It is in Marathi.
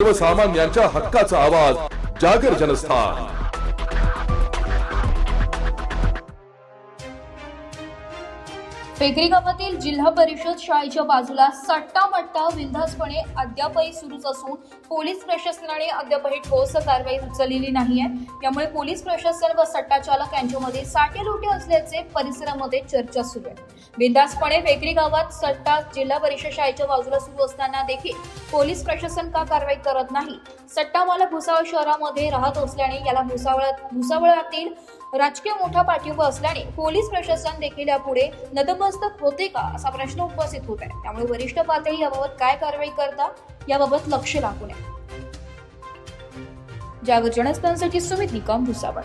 सर्वसामान्यांच्या हक्काचा आवाज जागर जनस्थान। फेकरी गावातील जिल्हा परिषद शाळेच्या बाजूला सट्टामट्टा बिनधास्तपणे अद्यापही सुरूच असून पोलीस प्रशासनाने अद्यापही ठोस कारवाई उचललेली नाहीये। यामुळे पोलीस प्रशासन व सट्टा चालक यांच्यामध्ये साटेलोटे असल्याचे परिसरामध्ये चर्चा सुरू आहे। बिनधास्तपणे फेकरी गावात सट्टा जिल्हा परिषद शाळेच्या बाजूला सुरू असताना देखील पोलीस प्रशासन का कारवाई करत नाही? सट्टा मालक भुसावळ शहरामध्ये राहत असल्याने याला भुसावळातील राजकीय मोठा पाठिंबा असल्याने पोलीस प्रशासन देखील यापुढे नतमस्तक होते का असा प्रश्न उपस्थित होत आहे। त्यामुळे वरिष्ठ पातळी याबाबत काय कारवाई करता याबाबत लक्ष लागू नये। जागर जनस्थानसाठी सुमित निकम, भुसावळ।